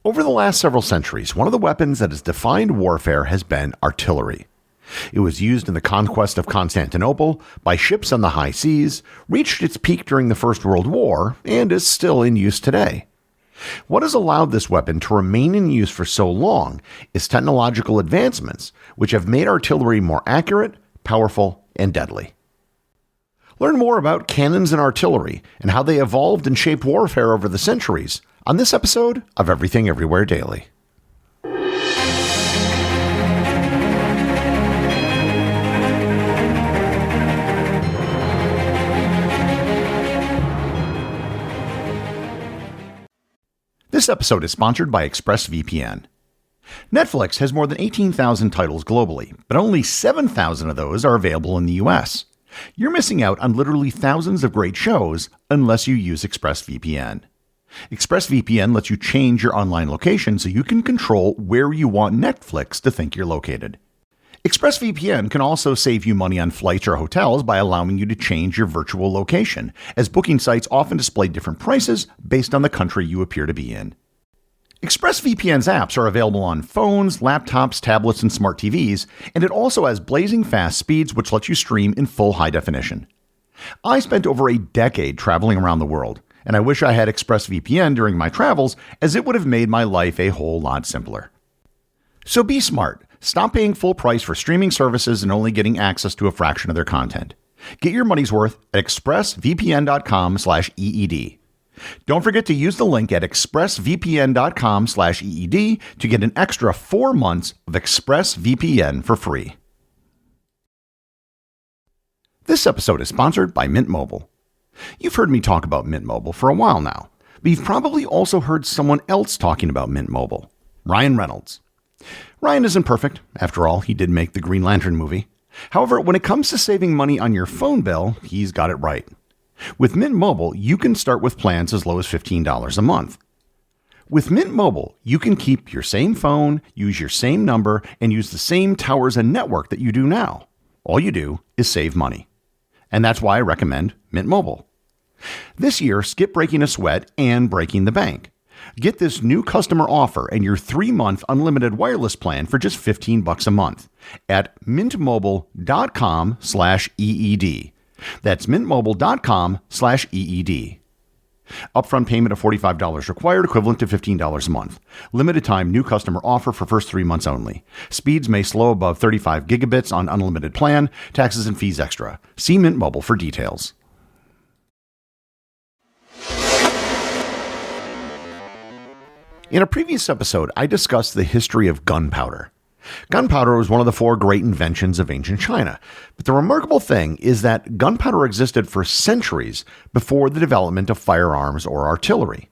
Over the last several centuries, one of the weapons that has defined warfare has been artillery. It was used in the conquest of Constantinople by ships on the high seas, reached its peak during the First World War, and is still in use today. What has allowed this weapon to remain in use for so long is technological advancements, which have made artillery more accurate, powerful, and deadly. Learn more about cannons and artillery and how they evolved and shaped warfare over the centuries on this episode of Everything Everywhere Daily. This episode is sponsored by ExpressVPN. Netflix has more than 18,000 titles globally, but only 7,000 of those are available in the US. You're missing out on literally thousands of great shows unless you use ExpressVPN. ExpressVPN lets you change your online location so you can control where you want Netflix to think you're located. ExpressVPN can also save you money on flights or hotels by allowing you to change your virtual location, as booking sites often display different prices based on the country you appear to be in. ExpressVPN's apps are available on phones, laptops, tablets, and smart TVs, and it also has blazing fast speeds which let you stream in full high definition. I spent over a decade traveling around the world, and I wish I had ExpressVPN during my travels, as it would have made my life a whole lot simpler. So be smart. Stop paying full price for streaming services and only getting access to a fraction of their content. Get your money's worth at expressvpn.com/EED. Don't forget to use the link at expressvpn.com/EED to get an extra 4 months of ExpressVPN for free. This episode is sponsored by Mint Mobile. You've heard me talk about Mint Mobile for a while now, but you've probably also heard someone else talking about Mint Mobile, Ryan Reynolds. Ryan isn't perfect. After all, he did make the Green Lantern movie. However, when it comes to saving money on your phone bill, he's got it right. With Mint Mobile, you can start with plans as low as $15 a month. With Mint Mobile, you can keep your same phone, use your same number, and use the same towers and network that you do now. All you do is save money. And that's why I recommend Mint Mobile. This year, skip breaking a sweat and breaking the bank. Get this new customer offer and your 3-month unlimited wireless plan for just $15 a month at mintmobile.com/EED. That's mintmobile.com/EED. Upfront payment of $45 required, equivalent to $15 a month. Limited time new customer offer for first 3 months only. Speeds may slow above 35 gigabits on unlimited plan. Taxes and fees extra. See Mint Mobile for details. In a previous episode, I discussed the history of gunpowder. Gunpowder was one of the 4 great inventions of ancient China, but the remarkable thing is that gunpowder existed for centuries before the development of firearms or artillery.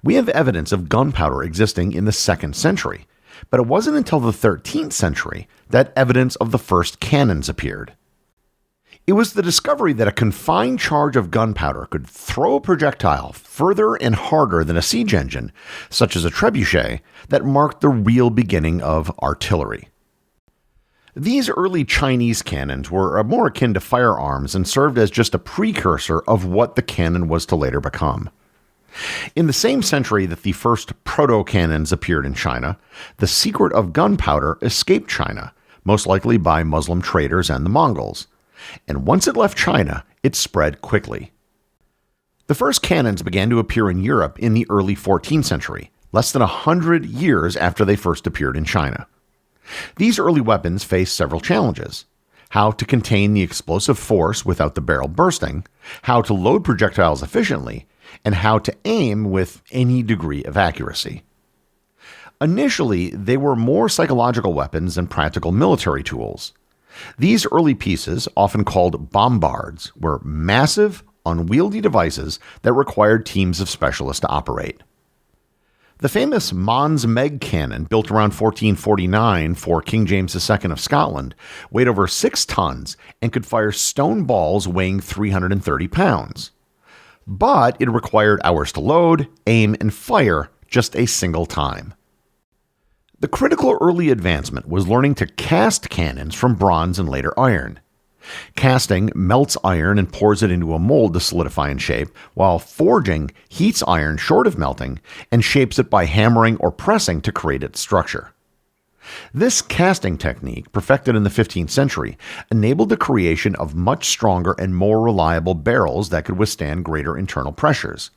We have evidence of gunpowder existing in the 2nd century, but it wasn't until the 13th century that evidence of the first cannons appeared. It was the discovery that a confined charge of gunpowder could throw a projectile further and harder than a siege engine, such as a trebuchet, that marked the real beginning of artillery. These early Chinese cannons were more akin to firearms and served as just a precursor of what the cannon was to later become. In the same century that the first proto-cannons appeared in China, the secret of gunpowder escaped China, most likely by Muslim traders and the Mongols. And once it left China, it spread quickly. The first cannons began to appear in Europe in the early 14th century, less than 100 years after they first appeared in China. These early weapons faced several challenges: how to contain the explosive force without the barrel bursting, how to load projectiles efficiently, and how to aim with any degree of accuracy. Initially, they were more psychological weapons than practical military tools. These early pieces, often called bombards, were massive, unwieldy devices that required teams of specialists to operate. The famous Mons Meg cannon, built around 1449 for King James II of Scotland, weighed over 6 tons and could fire stone balls weighing 330 pounds. But it required hours to load, aim, and fire just a single time. The critical early advancement was learning to cast cannons from bronze and later iron. Casting melts iron and pours it into a mold to solidify in shape, while forging heats iron short of melting and shapes it by hammering or pressing to create its structure. This casting technique, perfected in the 15th century, enabled the creation of much stronger and more reliable barrels that could withstand greater internal pressures.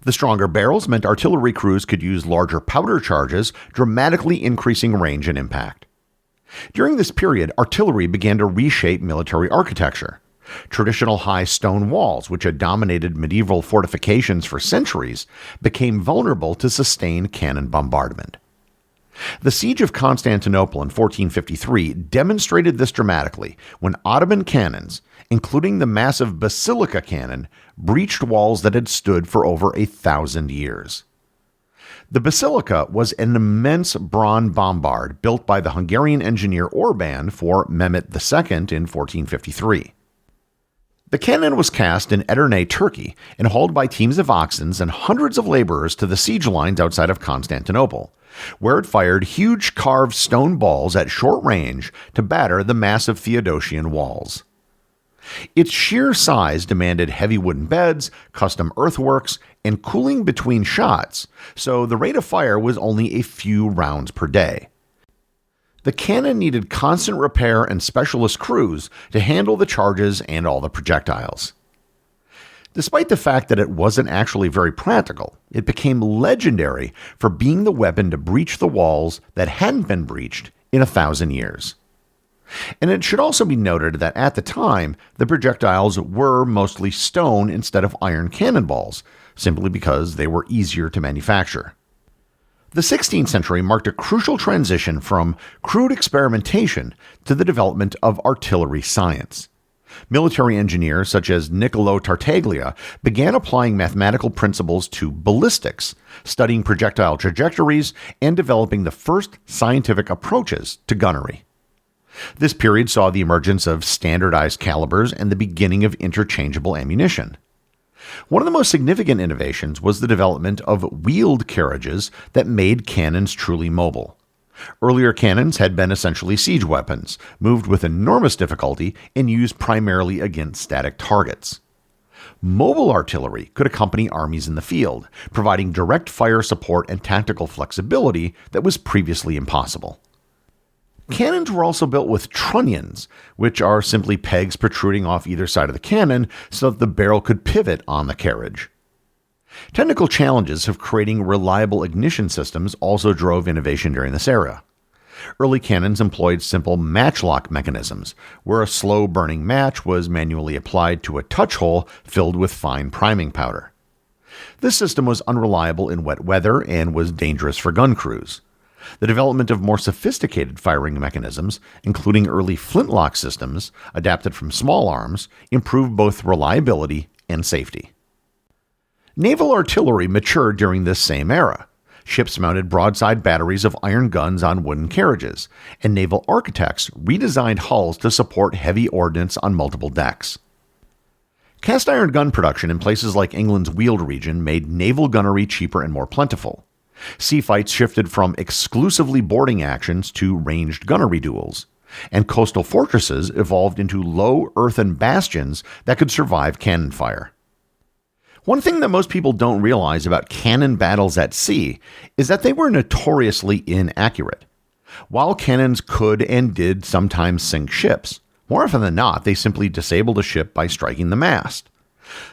The stronger barrels meant artillery crews could use larger powder charges, dramatically increasing range and impact. During this period, artillery began to reshape military architecture. Traditional high stone walls, which had dominated medieval fortifications for centuries, became vulnerable to sustained cannon bombardment. The Siege of Constantinople in 1453 demonstrated this dramatically when Ottoman cannons, including the massive Basilica cannon, breached walls that had stood for over 1,000 years. The Basilica was an immense bronze bombard built by the Hungarian engineer Orbán for Mehmet II in 1453. The cannon was cast in Edirne, Turkey, and hauled by teams of oxen and hundreds of laborers to the siege lines outside of Constantinople, where it fired huge carved stone balls at short range to batter the massive Theodosian walls. Its sheer size demanded heavy wooden beds, custom earthworks, and cooling between shots, so the rate of fire was only a few rounds per day. The cannon needed constant repair and specialist crews to handle the charges and all the projectiles. Despite the fact that it wasn't actually very practical, it became legendary for being the weapon to breach the walls that hadn't been breached in 1,000 years. And it should also be noted that at the time, the projectiles were mostly stone instead of iron cannonballs, simply because they were easier to manufacture. The 16th century marked a crucial transition from crude experimentation to the development of artillery science. Military engineers such as Niccolo Tartaglia began applying mathematical principles to ballistics, studying projectile trajectories, and developing the first scientific approaches to gunnery. This period saw the emergence of standardized calibers and the beginning of interchangeable ammunition. One of the most significant innovations was the development of wheeled carriages that made cannons truly mobile. Earlier cannons had been essentially siege weapons, moved with enormous difficulty and used primarily against static targets. Mobile artillery could accompany armies in the field, providing direct fire support and tactical flexibility that was previously impossible. Cannons were also built with trunnions, which are simply pegs protruding off either side of the cannon so that the barrel could pivot on the carriage. Technical challenges of creating reliable ignition systems also drove innovation during this era. Early cannons employed simple matchlock mechanisms, where a slow-burning match was manually applied to a touch hole filled with fine priming powder. This system was unreliable in wet weather and was dangerous for gun crews. The development of more sophisticated firing mechanisms, including early flintlock systems adapted from small arms, improved both reliability and safety. Naval artillery matured during this same era. Ships mounted broadside batteries of iron guns on wooden carriages, and naval architects redesigned hulls to support heavy ordnance on multiple decks. Cast iron gun production in places like England's Weald region made naval gunnery cheaper and more plentiful. Sea fights shifted from exclusively boarding actions to ranged gunnery duels, and coastal fortresses evolved into low earthen bastions that could survive cannon fire. One thing that most people don't realize about cannon battles at sea is that they were notoriously inaccurate. While cannons could and did sometimes sink ships, more often than not, they simply disabled a ship by striking the mast.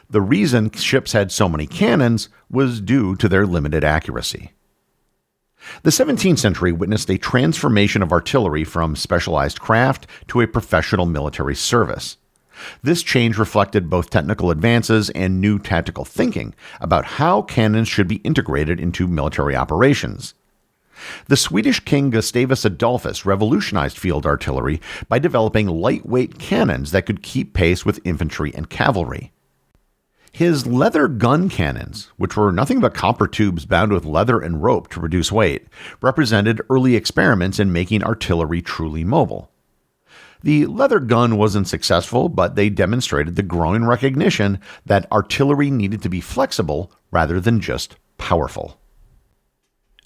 The reason ships had so many cannons was due to their limited accuracy. The 17th century witnessed a transformation of artillery from specialized craft to a professional military service. This change reflected both technical advances and new tactical thinking about how cannons should be integrated into military operations. The Swedish king Gustavus Adolphus revolutionized field artillery by developing lightweight cannons that could keep pace with infantry and cavalry. His leather gun cannons, which were nothing but copper tubes bound with leather and rope to reduce weight, represented early experiments in making artillery truly mobile. The leather gun wasn't successful, but they demonstrated the growing recognition that artillery needed to be flexible rather than just powerful.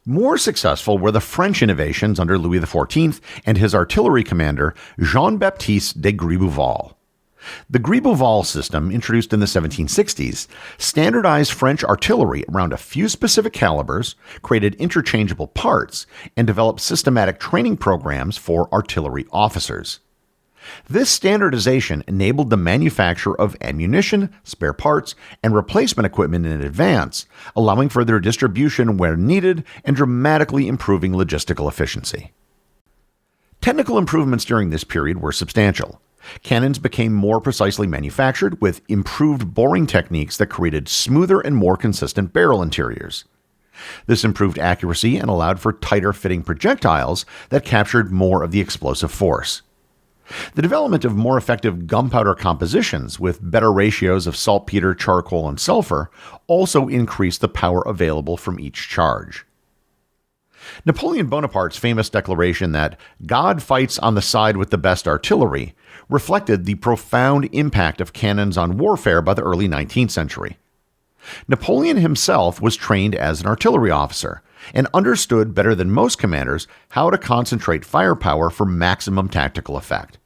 More successful were the French innovations under Louis XIV and his artillery commander Jean-Baptiste de Gribeauval. The Gribeauval system, introduced in the 1760s, standardized French artillery around a few specific calibers, created interchangeable parts, and developed systematic training programs for artillery officers. This standardization enabled the manufacture of ammunition, spare parts, and replacement equipment in advance, allowing for their distribution where needed and dramatically improving logistical efficiency. Technical improvements during this period were substantial. Cannons became more precisely manufactured with improved boring techniques that created smoother and more consistent barrel interiors. This improved accuracy and allowed for tighter fitting projectiles that captured more of the explosive force. The development of more effective gunpowder compositions with better ratios of saltpeter, charcoal, and sulfur also increased the power available from each charge. Napoleon Bonaparte's famous declaration that God fights on the side with the best artillery reflected the profound impact of cannons on warfare by the early 19th century. Napoleon himself was trained as an artillery officer and understood better than most commanders how to concentrate firepower for maximum tactical effect.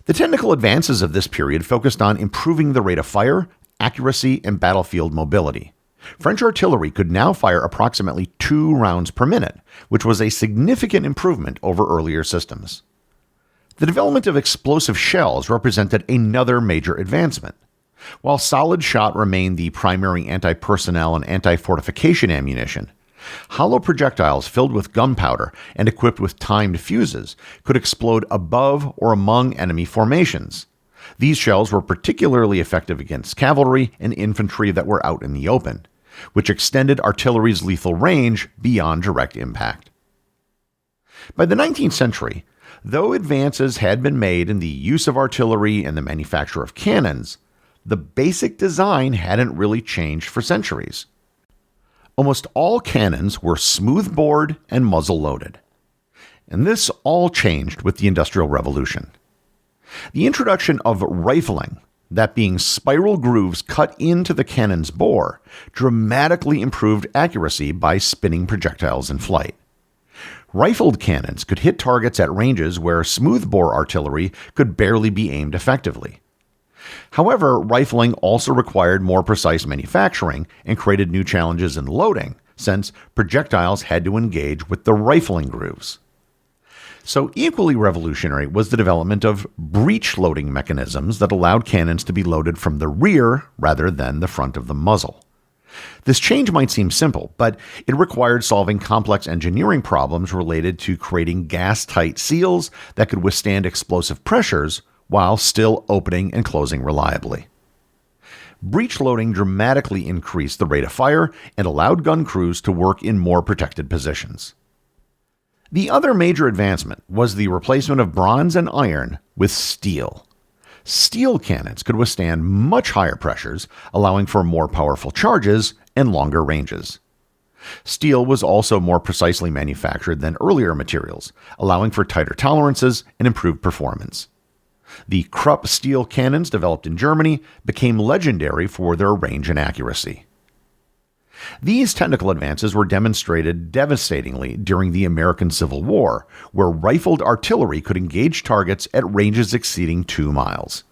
The technical advances of this period focused on improving the rate of fire, accuracy, and battlefield mobility. French artillery could now fire approximately 2 rounds per minute, which was a significant improvement over earlier systems. The development of explosive shells represented another major advancement. While solid shot remained the primary anti-personnel and anti-fortification ammunition, hollow projectiles filled with gunpowder and equipped with timed fuses could explode above or among enemy formations. These shells were particularly effective against cavalry and infantry that were out in the open, which extended artillery's lethal range beyond direct impact. By the 19th century, though advances had been made in the use of artillery and the manufacture of cannons, the basic design hadn't really changed for centuries. Almost all cannons were smooth-bored and muzzle-loaded. And this all changed with the Industrial Revolution. The introduction of rifling, that being spiral grooves cut into the cannon's bore, dramatically improved accuracy by spinning projectiles in flight. Rifled cannons could hit targets at ranges where smooth-bore artillery could barely be aimed effectively. However, rifling also required more precise manufacturing and created new challenges in loading, since projectiles had to engage with the rifling grooves. So equally revolutionary was the development of breech loading mechanisms that allowed cannons to be loaded from the rear rather than the front of the muzzle. This change might seem simple, but it required solving complex engineering problems related to creating gas-tight seals that could withstand explosive pressures while still opening and closing reliably. Breech loading dramatically increased the rate of fire and allowed gun crews to work in more protected positions. The other major advancement was the replacement of bronze and iron with steel. Steel cannons could withstand much higher pressures, allowing for more powerful charges and longer ranges. Steel was also more precisely manufactured than earlier materials, allowing for tighter tolerances and improved performance. The Krupp steel cannons developed in Germany became legendary for their range and accuracy. These technical advances were demonstrated devastatingly during the American Civil War, where rifled artillery could engage targets at ranges exceeding 2 miles.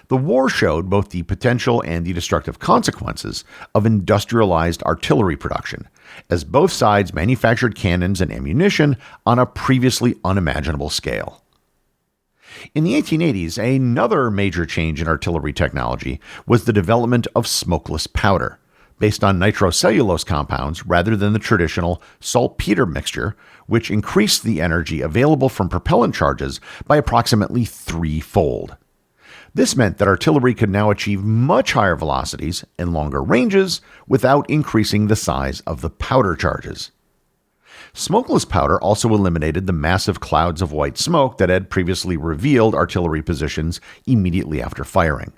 The war showed both the potential and the destructive consequences of industrialized artillery production, as both sides manufactured cannons and ammunition on a previously unimaginable scale. In the 1880s, another major change in artillery technology was the development of smokeless powder, based on nitrocellulose compounds rather than the traditional saltpeter mixture, which increased the energy available from propellant charges by approximately 3-fold. This meant that artillery could now achieve much higher velocities and longer ranges without increasing the size of the powder charges. Smokeless powder also eliminated the massive clouds of white smoke that had previously revealed artillery positions immediately after firing.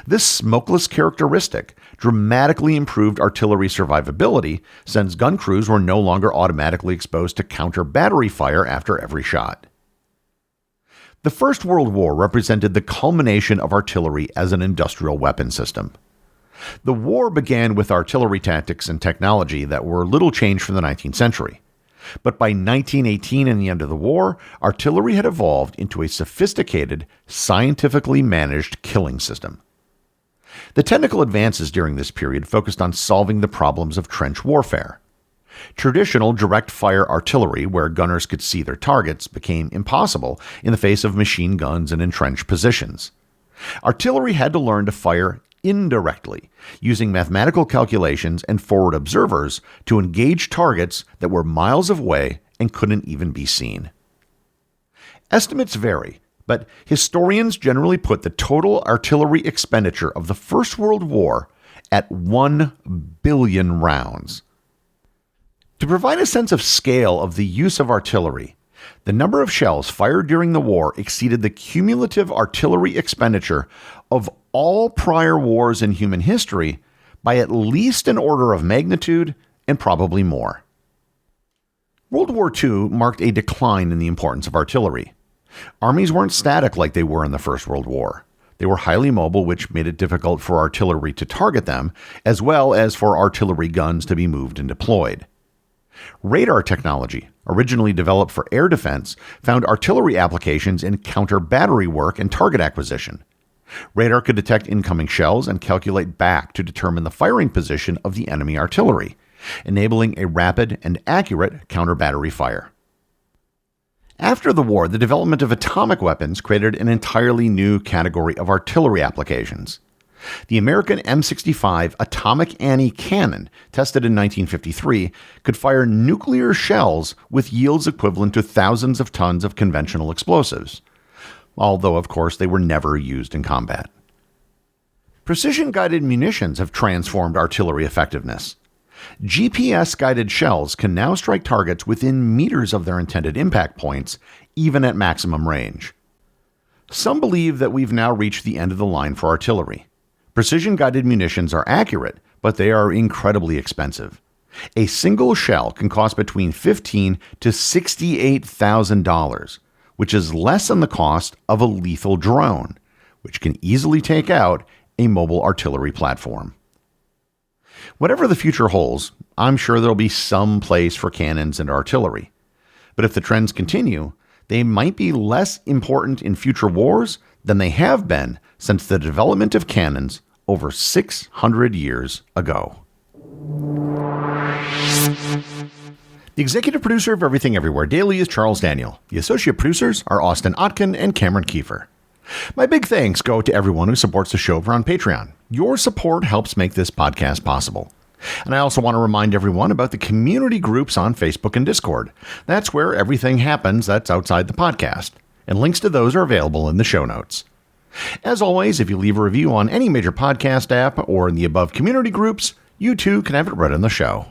This smokeless characteristic dramatically improved artillery survivability, since gun crews were no longer automatically exposed to counter battery fire after every shot. The First World War represented the culmination of artillery as an industrial weapon system. The war began with artillery tactics and technology that were little changed from the 19th century. But by 1918 and the end of the war, artillery had evolved into a sophisticated, scientifically managed killing system. The technical advances during this period focused on solving the problems of trench warfare. Traditional direct-fire artillery, where gunners could see their targets, became impossible in the face of machine guns and entrenched positions. Artillery had to learn to fire indirectly, using mathematical calculations and forward observers to engage targets that were miles away and couldn't even be seen. Estimates vary, but historians generally put the total artillery expenditure of the First World War at 1 billion rounds. To provide a sense of scale of the use of artillery, the number of shells fired during the war exceeded the cumulative artillery expenditure of all prior wars in human history by at least an order of magnitude and probably more. World War II marked a decline in the importance of artillery. Armies weren't static like they were in the First World War. They were highly mobile, which made it difficult for artillery to target them, as well as for artillery guns to be moved and deployed. Radar technology, originally developed for air defense, found artillery applications in counter-battery work and target acquisition. Radar could detect incoming shells and calculate back to determine the firing position of the enemy artillery, enabling a rapid and accurate counter-battery fire. After the war, the development of atomic weapons created an entirely new category of artillery applications. The American M65 Atomic Annie cannon, tested in 1953, could fire nuclear shells with yields equivalent to thousands of tons of conventional explosives, although, of course, they were never used in combat. Precision-guided munitions have transformed artillery effectiveness. GPS-guided shells can now strike targets within meters of their intended impact points, even at maximum range. Some believe that we've now reached the end of the line for artillery. Precision-guided munitions are accurate, but they are incredibly expensive. A single shell can cost between $15,000 to $68,000, which is less than the cost of a lethal drone, which can easily take out a mobile artillery platform. Whatever the future holds, I'm sure there'll be some place for cannons and artillery. But if the trends continue, they might be less important in future wars than they have been since the development of cannons over 600 years ago. The executive producer of Everything Everywhere Daily is Charles Daniel. The associate producers are Austin Oetken and Cameron Kieffer. My big thanks go to everyone who supports the show over on Patreon. Your support helps make this podcast possible. And I also want to remind everyone about the community groups on Facebook and Discord. That's where everything happens that's outside the podcast, and links to those are available in the show notes. As always, if you leave a review on any major podcast app or in the above community groups, you too can have it read on the show.